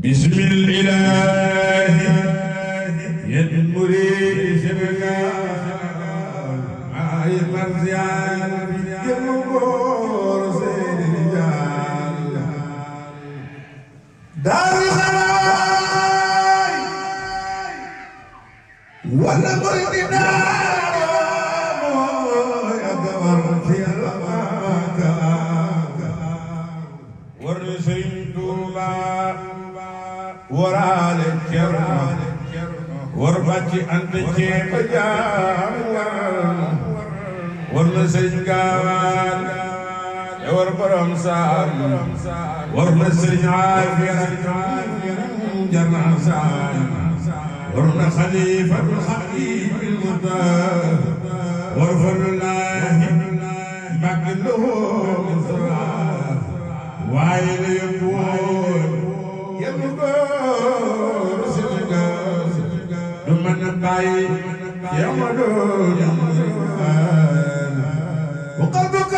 بسم الإله ينمري سبقان عاي مرزيان يمقور سيد الرجال دار الخلاي ولا مرد دار يقبر في المكان ورسل دوبا ورال الكرم وربتي أنت جيب جام ورنسج قوان وربرم سام ورنسج عافية جمع سام ورن خليفة الحبيب المطاف ورفر الله بقله مصراف وعيل يقول يمقور سنقاس دمان باي يمدون وقلبك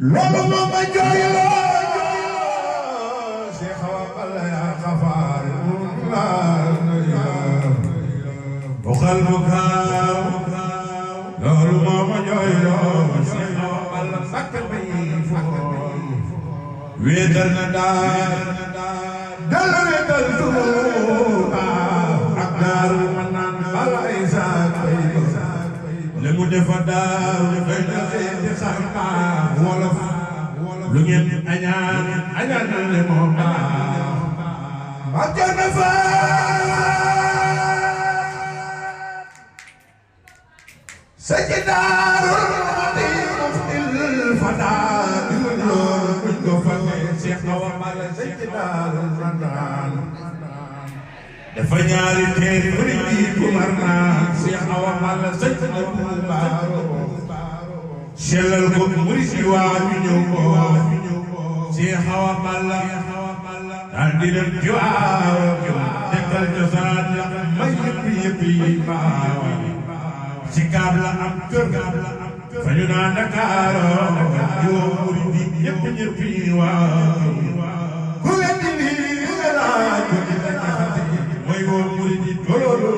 لولو ما جايلو شيخ وقال يا غفار وقلبك لولو ما جايلو شيخ وقال سكت ويدرنا دار دل ويدر سوما أقدار منان بالعيسى لمدة فدار بين خيط خرقا ولف لغين أنيان لموتا أجن سجدار المدين مفتي الفدار Cheikh Awa Balla Seydal Randaan dafa ñaari teeri murid yi ku mar naan Cheikh Awa Balla Seydal Baaro sellal ko murid yi waa ñu ñëw ko Cheikh Awa Balla daal di dem jiwaaw dekkal cosaan la may yëpp yi baaw si kaab la am kër fa ñu naan Dakaro yoo murid yi ñëpp yi waaw ku leen di lii nga laaj ko di la ñaxati mooy woo murid yi tololu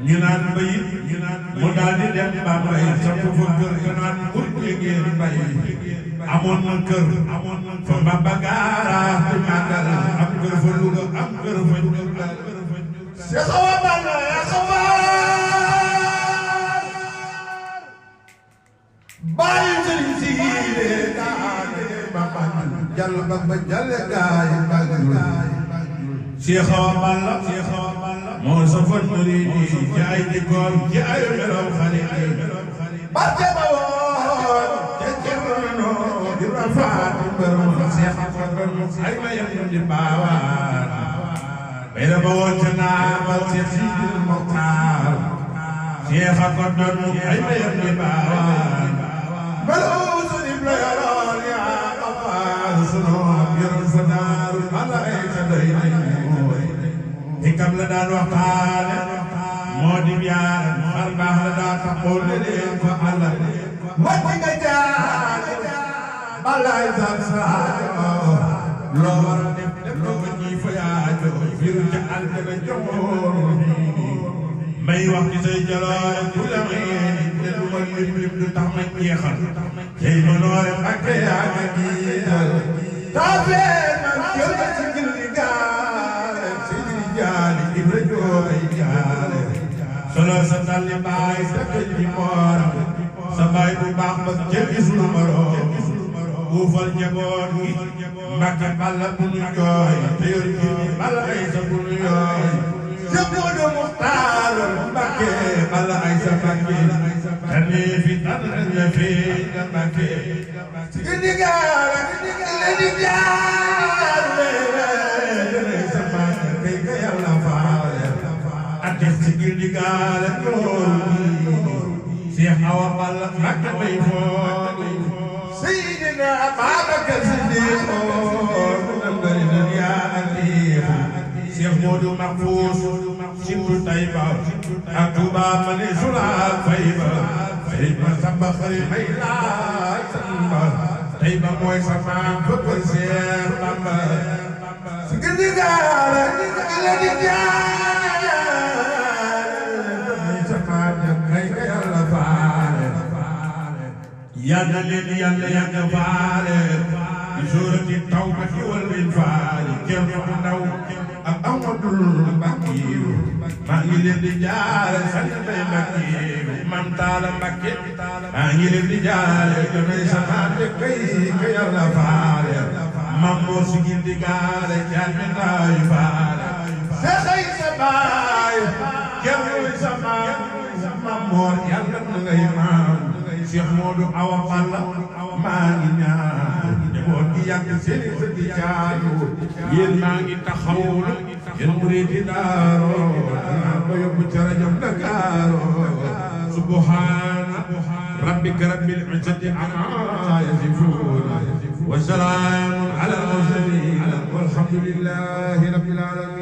ñu naan bayit mu daal di dem Bambey samp fa kër ñu naan murid yi ngeen bay amoon na kër fa Mbamba Gaaraas di màggal am kër fa Louga am kër fa Diourbel Cheikh Awa Balla bàyyi sëriñ si yéene daane Bamba jàll Bamba jàll gaay Cheikh Awa Balla moo safar murid yi jaay di góor jaay melaw xale yi barke ba woon te Cerno di rafaat mbër Cheikh Awa ay ma yem di baawaan bay da ba woon ca naamal Cheikh Sidil Mokhtar Cheikh Awa ay ma yem di baawaan بلوز الإبليان يا قفار سنوب يرفدار الملائكة ديني هكذا لدى الوقال مودي بيان خرباه لدى تقول لديم فعلا مدك جاد بلايزا سراجو لور لو نيف ياجو فيرجع الجمهور may wax ci say jaloore ku la may te du ma lim du tax ma jeexal tey ma noore Mbàkke yaa ngi jiital taafee man kër ga ci gilli gaale Seydi Jaali Ibra Jooy jaale solo sa dalli baay dëkk ci mooram sa baay bu baax ba jël gisul moroom uufal njaboot gi Mbàkke Balla bu nu jooy te yor ji Balla ay sa bu nu yooy Jaboodu Muxtaar Mbàkke Balla Aysa Mbàkke tane fi tane fi Mbàkke gindi gaar gindi jaar sa Mbàkke kay ka Yàlla faale atex ci gindi gaar Cheikh Awa Balla Mbàkke bay foon Seydina Babacar Siddiq Cheikh Modou Mahfouz Sibtu Tayba ak Touba Mane Sula Fayba Samba xarit may laaj Samba tey ba mooy sa maam bëgg Seex Bamba si ngir di gaara la di jaare sa maam ja kay ka Yàlla faale yàlla leen yàlla yàlla faale di suurati Tawba wal Infaal kenn ku ndaw ak Amadul Mbakiyu maa ngi leen di jaare sant bay Mbakiyu Mam Taala Mbakke maa ngi leen di jaare donay sa maam ja kay ka Yàlla faale mam moor si ngir di gaare jaame ndaayu faale seexay sa baay kenn muy sa maam mam moor yàlla na ngay maam Cheikh Modou Awa Balla maa ngi ñaan njaboot gi yàgg seen i sëti caayu yéen maa ngi taxawlu yéen muridi daaro danaa ko yóbbu ca rajo Ndakaaru subhaana rabbika rabbil izzati ammaa yasifuun wa salaamun alal mursaliin walhamdulillaahi rabbil aalamiin